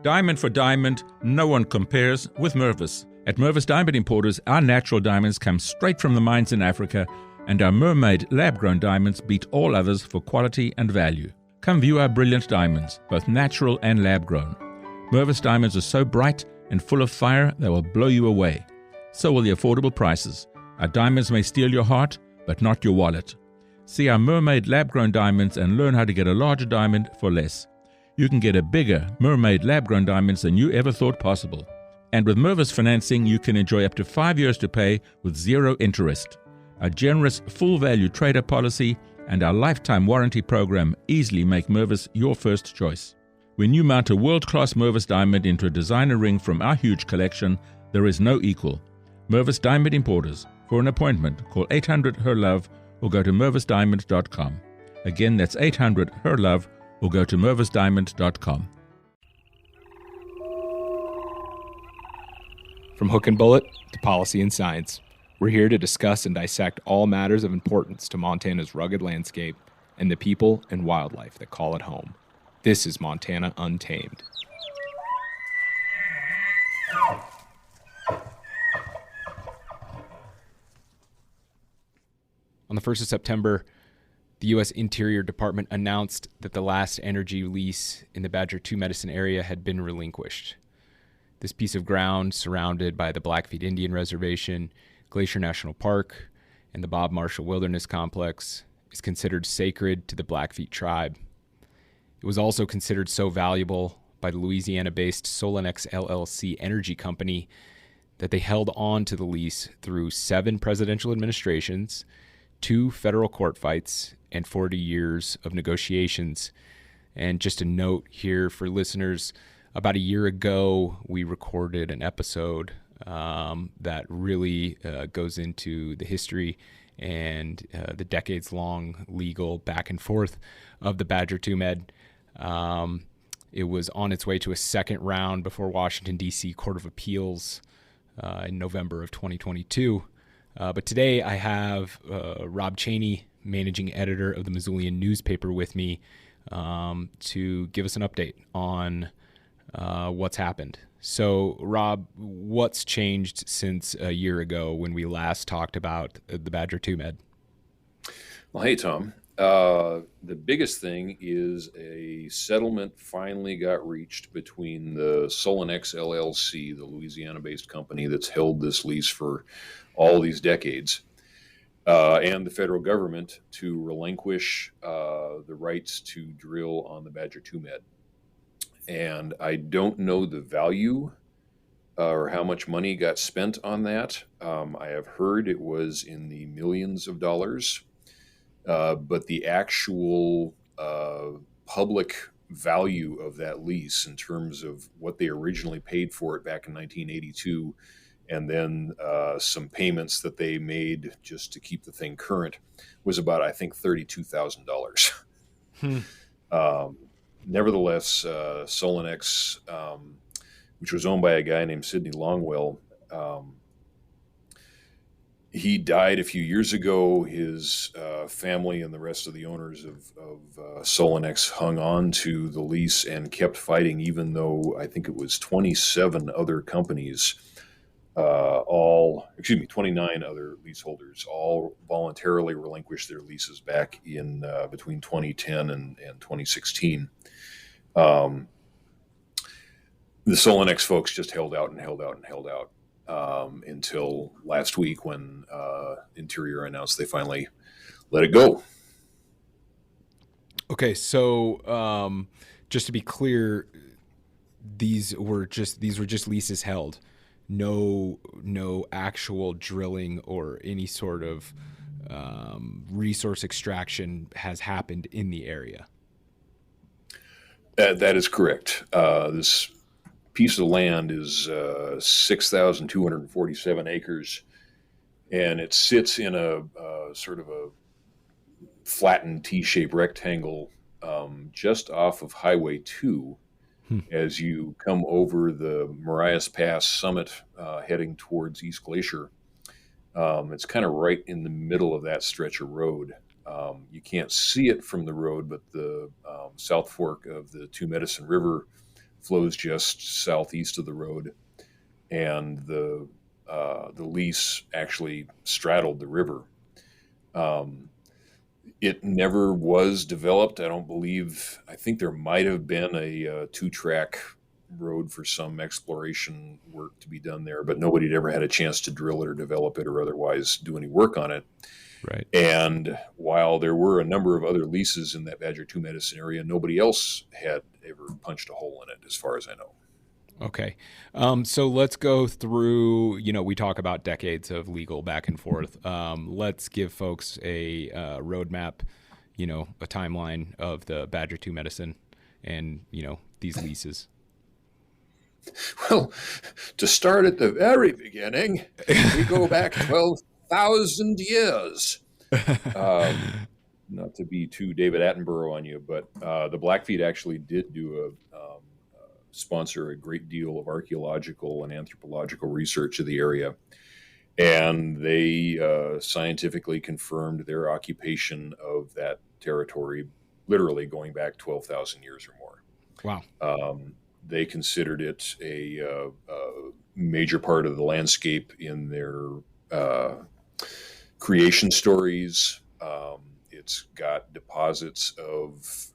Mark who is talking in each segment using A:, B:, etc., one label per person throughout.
A: Diamond for diamond, no one compares with Mervis. At Mervis Diamond Importers, our natural diamonds come straight from the mines in Africa, and our mermaid lab-grown diamonds beat all others for quality and value. Come view our brilliant diamonds, both natural and lab-grown. Mervis diamonds are so bright and full of fire they will blow you away. So will the affordable prices. Our diamonds may steal your heart, but not your wallet. See our mermaid lab-grown diamonds and learn how to get a larger diamond for less. You can get a bigger mermaid lab-grown diamonds than you ever thought possible. And with Mervis financing, you can enjoy up to 5 years to pay with zero interest. Our generous full-value trader policy and our lifetime warranty program easily make Mervis your first choice. When you mount a world-class Mervis diamond into a designer ring from our huge collection, there is no equal. Mervis Diamond Importers. For an appointment, call 800-HER-LOVE or go to mervisdiamond.com. Again, that's 800-HER-LOVE or go to mervisdiamond.com.
B: From hook and bullet to policy and science, we're here to discuss and dissect all matters of importance to Montana's rugged landscape and the people and wildlife that call it home. This is Montana Untamed. On the 1st of September, the U.S. Interior Department announced that the last energy lease in the Badger II Medicine area had been relinquished. This piece of ground, surrounded by the Blackfeet Indian Reservation, Glacier National Park, and the Bob Marshall Wilderness Complex, is considered sacred to the Blackfeet tribe. It was also considered so valuable by the Louisiana-based Solenex LLC energy company that they held on to the lease through 7 presidential administrations, 2 federal court fights, and 40 years of negotiations. And just a note here for listeners, about a year ago, we recorded an episode that really goes into the history and the decades-long legal back and forth of the Badger II Med. It was on its way to a second round before Washington, D.C. Court of Appeals in November of 2022. But today I have Rob Chaney, managing editor of the Missoulian newspaper, with me to give us an update on what's happened. So, Rob, what's changed since a year ago when we last talked about the Badger II Med?
C: Well, hey, Tom. The biggest thing is a settlement finally got reached between the Solenex LLC, the Louisiana-based company that's held this lease for all these decades, and the federal government to relinquish the rights to drill on the Badger II Med. And I don't know the value or how much money got spent on that. I have heard it was in the millions of dollars, but the actual public value of that lease in terms of what they originally paid for it back in 1982, and then some payments that they made just to keep the thing current, was about, I think, $32,000. Nevertheless, Solenex, which was owned by a guy named Sidney Longwell, he died a few years ago. His family and the rest of the owners of Solenex hung on to the lease and kept fighting, even though I think it was 27 other companies, 29 other leaseholders, all voluntarily relinquished their leases back in between 2010 and 2016. The Solenex folks just held out until last week when Interior announced they finally let it go.
B: Okay, so just to be clear, these were just leases held. No actual drilling or any sort of resource extraction has happened in the area.
C: That is correct. This piece of land is 6,247 acres, and it sits in a sort of a flattened T-shaped rectangle just off of Highway 2 as you come over the Marias Pass summit heading towards East Glacier. It's kind of right in the middle of that stretch of road. You can't see it from the road, but the South Fork of the Two Medicine River flows just southeast of the road, and the lease actually straddled the river. It never was developed. I think there might have been a two-track road for some exploration work to be done there, but nobody had ever had a chance to drill it or develop it or otherwise do any work on it.
B: Right.
C: And while there were a number of other leases in that Badger 2 Medicine area, nobody else had ever punched a hole in it, as far as I know.
B: Okay. So let's go through, we talk about decades of legal back and forth. Let's give folks a roadmap, a timeline of the Badger 2 Medicine and, these leases.
C: Well, to start at the very beginning, we go back 12,000 years. Not to be too David Attenborough on you, but the Blackfeet actually did do sponsor a great deal of archaeological and anthropological research of the area. And they scientifically confirmed their occupation of that territory, literally going back 12,000 years or more.
B: Wow.
C: They considered it a major part of the landscape in their creation stories. It's got deposits of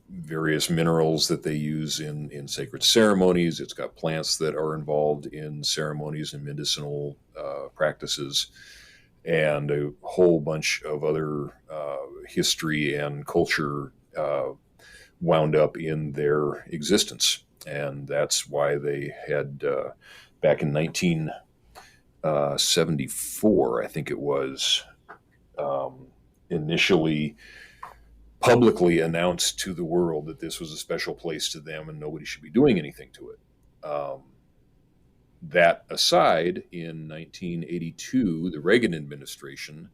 C: various minerals that they use in sacred ceremonies. It's got plants that are involved in ceremonies and medicinal practices, and a whole bunch of other history and culture wound up in their existence. And that's why they had, back in 1974, I think it was, initially publicly announced to the world that this was a special place to them and nobody should be doing anything to it. That aside, in 1982, the Reagan administration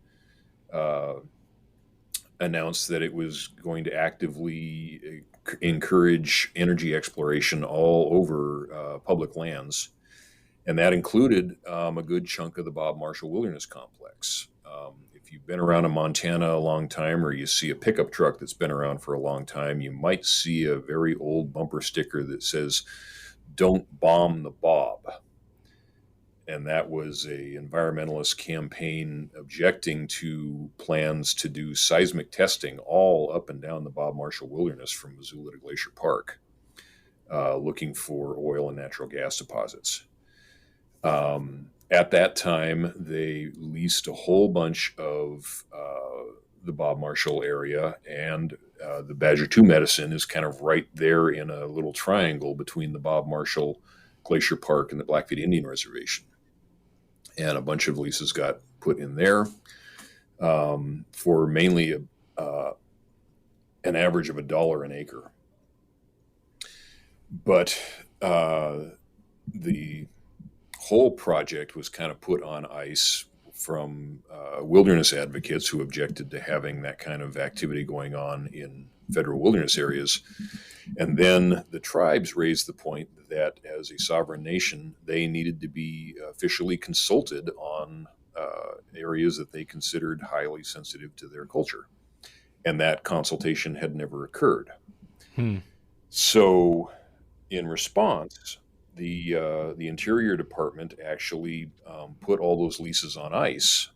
C: announced that it was going to actively encourage energy exploration all over public lands. And that included a good chunk of the Bob Marshall Wilderness Complex. If you've been around in Montana a long time, or you see a pickup truck that's been around for a long time, you might see a very old bumper sticker that says, "Don't bomb the Bob." And that was a environmentalist campaign objecting to plans to do seismic testing all up and down the Bob Marshall Wilderness from Missoula to Glacier Park, looking for oil and natural gas deposits. At that time, they leased a whole bunch of the Bob Marshall area, and the Badger 2 Medicine is kind of right there in a little triangle between the Bob Marshall, Glacier Park, and the Blackfeet Indian Reservation. And a bunch of leases got put in there for mainly an average of $1 an acre. But the whole project was kind of put on ice from wilderness advocates who objected to having that kind of activity going on in federal wilderness areas. And then the tribes raised the point that as a sovereign nation, they needed to be officially consulted on areas that they considered highly sensitive to their culture. And that consultation had never occurred. So in response, the Interior Department actually put all those leases on ice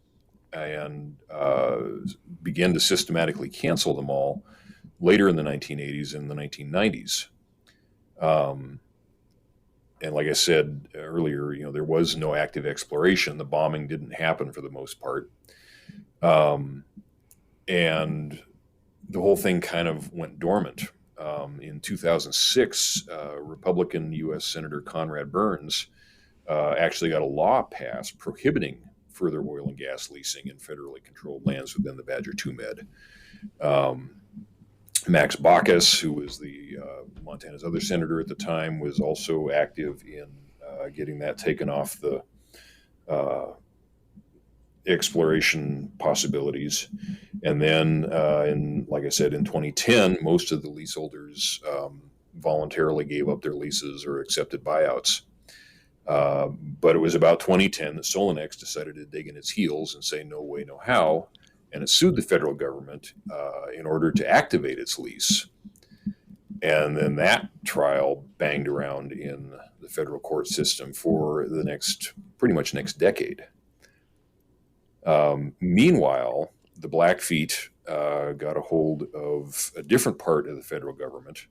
C: and began to systematically cancel them all later in the 1980s and the 1990s. And like I said earlier, there was no active exploration. The bombing didn't happen for the most part. And the whole thing kind of went dormant. In 2006, Republican U.S. Senator Conrad Burns actually got a law passed prohibiting further oil and gas leasing in federally controlled lands within the Badger 2 Med. Max Baucus, who was the Montana's other senator at the time, was also active in getting that taken off the exploration possibilities. And then, like I said, in 2010, most of the leaseholders voluntarily gave up their leases or accepted buyouts. But it was about 2010 that Solenex decided to dig in its heels and say, no way, no how. And it sued the federal government in order to activate its lease. And then that trial banged around in the federal court system for the pretty much next decade. Meanwhile, the Blackfeet got a hold of a different part of the federal government,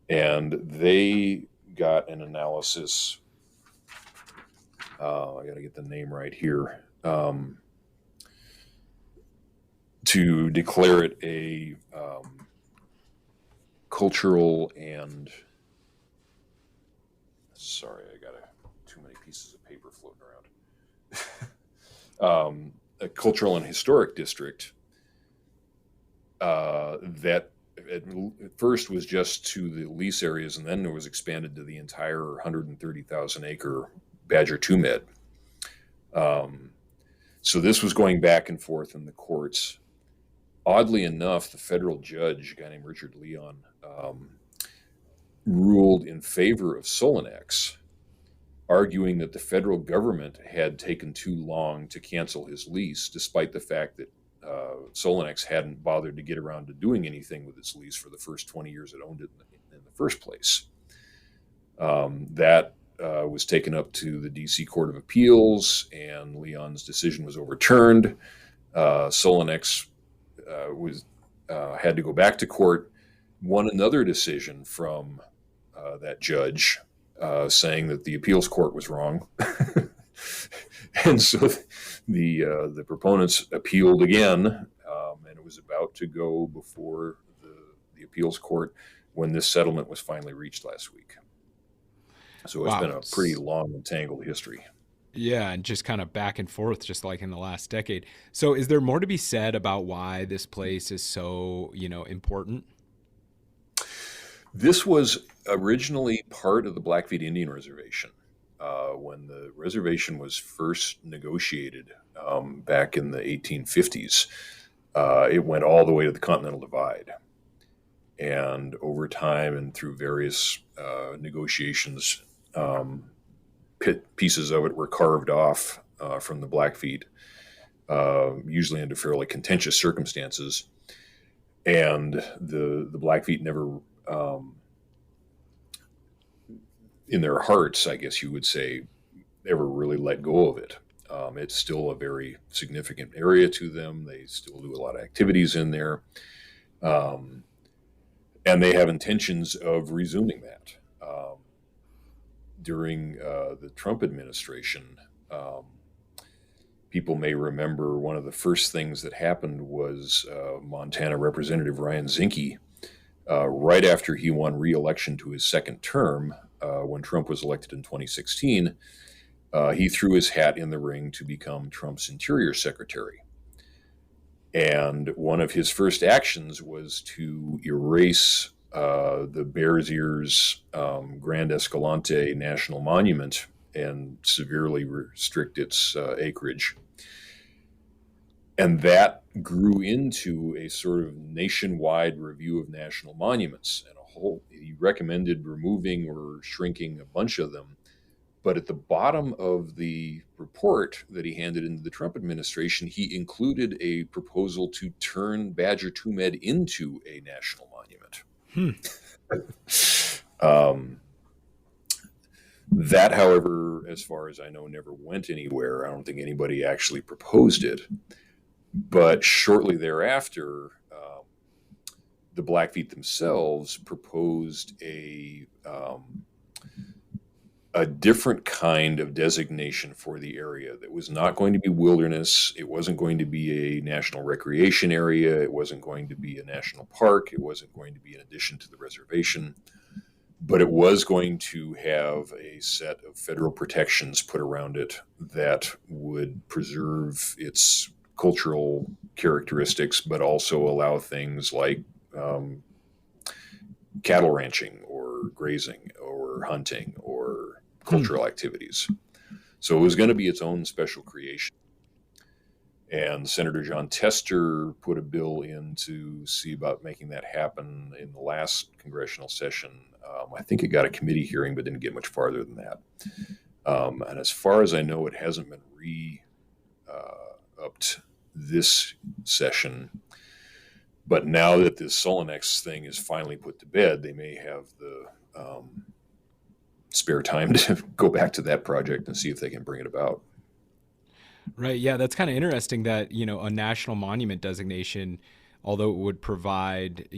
C: and they got an analysis. I got to get the name right here. To declare it a cultural and sorry, I got too many pieces of paper floating around. A cultural and historic district that at first was just to the lease areas, and then it was expanded to the entire 130,000 acre Badger Tumed. So this was going back and forth in the courts. Oddly enough, the federal judge, a guy named Richard Leon, ruled in favor of Solenex, arguing that the federal government had taken too long to cancel his lease, despite the fact that Solenex hadn't bothered to get around to doing anything with its lease for the first 20 years it owned it in the first place. That was taken up to the D.C. Court of Appeals, and Leon's decision was overturned. Solenex had to go back to court, won another decision from that judge saying that the appeals court was wrong. And so the proponents appealed again, and it was about to go before the appeals court when this settlement was finally reached last week. So it's been a pretty long and tangled history.
B: Yeah, and just kind of back and forth, just like in the last decade. So is there more to be said about why this place is so, important?
C: This was originally part of the Blackfeet Indian Reservation. When the reservation was first negotiated back in the 1850s, it went all the way to the Continental Divide. And over time and through various negotiations, pieces of it were carved off from the Blackfeet, usually under fairly contentious circumstances. And the Blackfeet never, in their hearts, I guess you would say, ever really let go of it. It's still a very significant area to them. They still do a lot of activities in there. And they have intentions of resuming that. During the Trump administration, people may remember one of the first things that happened was Montana Representative Ryan Zinke, right after he won re-election to his second term, when Trump was elected in 2016, he threw his hat in the ring to become Trump's Interior Secretary. And one of his first actions was to erase the Bears Ears Grand Escalante National Monument and severely restrict its acreage. And that grew into a sort of nationwide review of national monuments. And he recommended removing or shrinking a bunch of them. But at the bottom of the report that he handed into the Trump administration, he included a proposal to turn Badger Tumed into a national monument. That, however, as far as I know, never went anywhere. I don't think anybody actually proposed it. But shortly thereafter, the Blackfeet themselves proposed a different kind of designation for the area that was not going to be wilderness. It wasn't going to be a national recreation area. It wasn't going to be a national park. It wasn't going to be an addition to the reservation. But it was going to have a set of federal protections put around it that would preserve its cultural characteristics, but also allow things like cattle ranching or grazing or hunting or cultural activities. So it was going to be its own special creation. And Senator John Tester put a bill in to see about making that happen in the last congressional session. I think it got a committee hearing, but didn't get much farther than that. And as far as I know, it hasn't been upped this session. But now that this Solenex thing is finally put to bed, they may have the spare time to go back to that project and see if they can bring it about.
B: Right. Yeah, that's kind of interesting that, a national monument designation, although it would provide,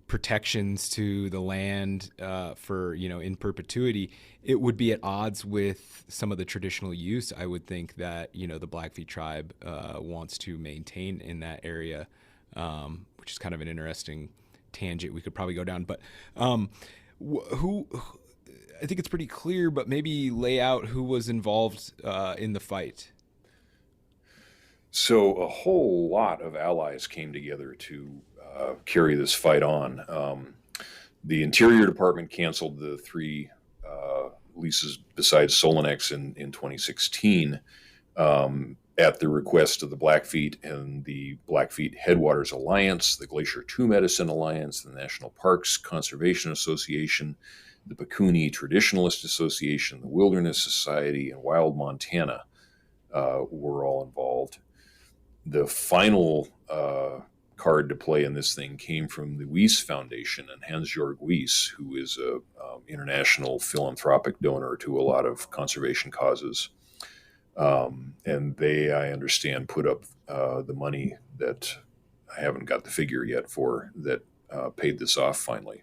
B: protections to the land for, in perpetuity, it would be at odds with some of the traditional use, I would think, that, the Blackfeet tribe wants to maintain in that area, which is kind of an interesting tangent we could probably go down. But who I think it's pretty clear, but maybe lay out who was involved in the fight.
C: So a whole lot of allies came together to carry this fight on. The Interior Department canceled the 3 leases besides Solenex in 2016 at the request of the Blackfeet and the Blackfeet Headwaters Alliance, the Glacier Medicine Alliance, the National Parks Conservation Association, the Pecuni Traditionalist Association, the Wilderness Society, and Wild Montana were all involved. The final card to play in this thing came from the Wyss Foundation and Hans-Jörg Wyss, who is a international philanthropic donor to a lot of conservation causes. And they, I understand, put up the money that I haven't got the figure yet for that paid this off finally.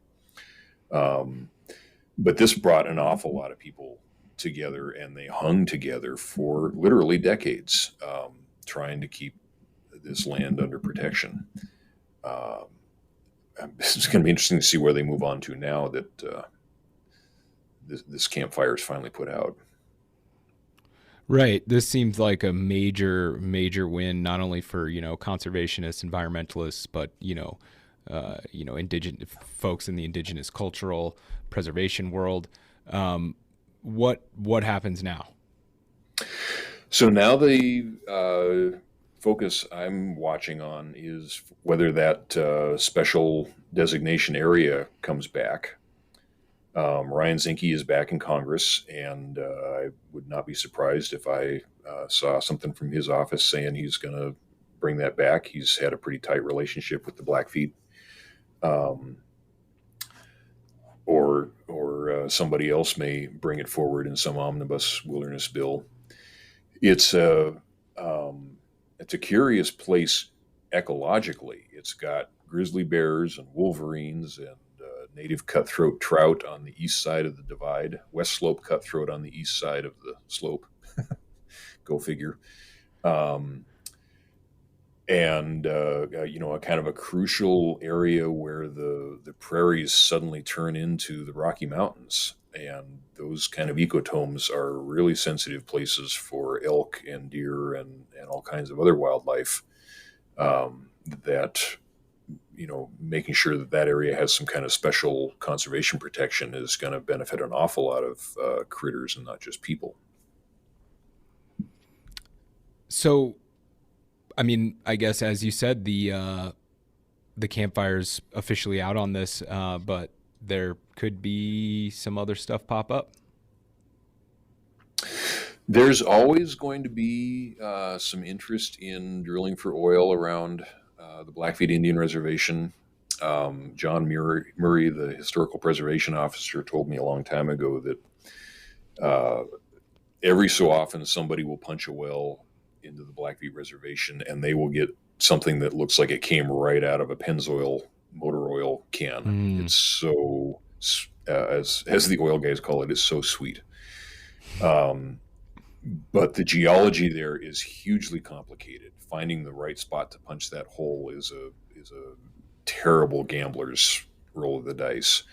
C: But this brought an awful lot of people together, and they hung together for literally decades, trying to keep this land under protection. It's going to be interesting to see where they move on to now that this campfire is finally put out.
B: Right. This seems like a major win, not only for, conservationists, environmentalists, but, indigenous folks in the indigenous cultural preservation world. What happens now?
C: So now the focus I'm watching on is whether that special designation area comes back. Ryan Zinke is back in Congress, and I would not be surprised if I saw something from his office saying he's going to bring that back. He's had a pretty tight relationship with the Blackfeet, or somebody else may bring it forward in some omnibus wilderness bill. It's a curious place ecologically. It's got grizzly bears and wolverines and native cutthroat trout on the east side of the divide, west slope cutthroat on the east side of the slope. Go figure. And a kind of a crucial area where the prairies suddenly turn into the Rocky Mountains. And those kind of ecotomes are really sensitive places for elk and deer and all kinds of other wildlife that, making sure that area has some kind of special conservation protection is going to benefit an awful lot of critters and not just people.
B: So, I mean, I guess, as you said, the campfire's officially out on this, but there could be some other stuff pop up.
C: There's always going to be some interest in drilling for oil around the Blackfeet Indian Reservation. John Murray, the historical preservation officer, told me a long time ago that every so often somebody will punch a well into the Blackfeet Reservation and they will get something that looks like it came right out of a Pennzoil motor oil can. It's so, as the oil guys call it, it's so sweet. But the geology there is hugely complicated. Finding the right spot to punch that hole is a terrible gambler's roll of the dice,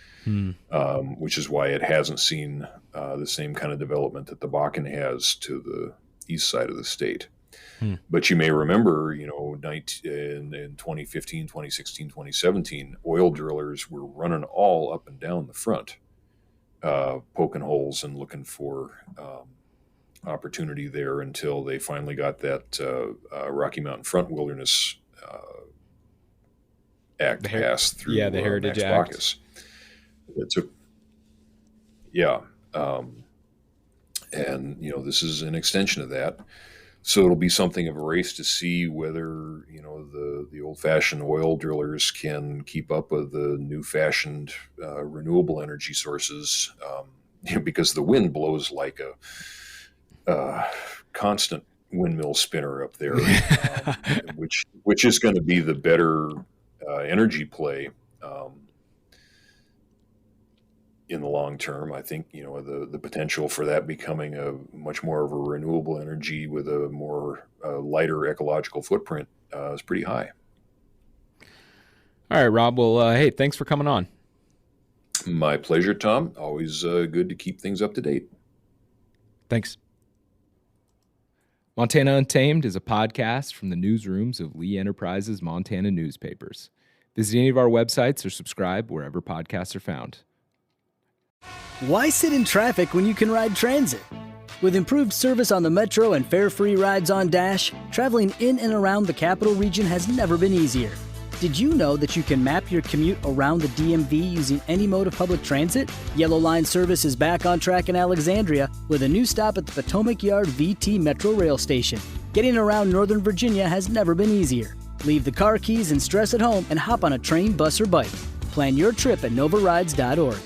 C: which is why it hasn't seen the same kind of development that the Bakken has to the east side of the state. But you may remember, in 2015, 2016, 2017, oil drillers were running all up and down the front, poking holes and looking for opportunity there until they finally got that Rocky Mountain Front Wilderness Act passed through
B: the Heritage
C: Max
B: Act.
C: Baucus. It took, yeah. And, this is an extension of that. So it'll be something of a race to see whether, the old-fashioned oil drillers can keep up with the new-fashioned renewable energy sources, because the wind blows like a constant windmill spinner up there, which is going to be the better energy play in the long term. I think the potential for that becoming a much more of a renewable energy with a more lighter ecological footprint is pretty high.
B: All right, Rob. Well, hey, thanks for coming on.
C: My pleasure, Tom. Always good to keep things up to date.
B: Thanks. Montana Untamed is a podcast from the newsrooms of Lee Enterprises Montana newspapers. Visit any of our websites or subscribe wherever podcasts are found.
D: Why sit in traffic when you can ride transit? With improved service on the Metro and fare-free rides on Dash, traveling in and around the capital region has never been easier. Did you know that you can map your commute around the DMV using any mode of public transit? Yellow Line service is back on track in Alexandria with a new stop at the Potomac Yard VT Metro Rail Station. Getting around Northern Virginia has never been easier. Leave the car keys and stress at home and hop on a train, bus, or bike. Plan your trip at novarides.org.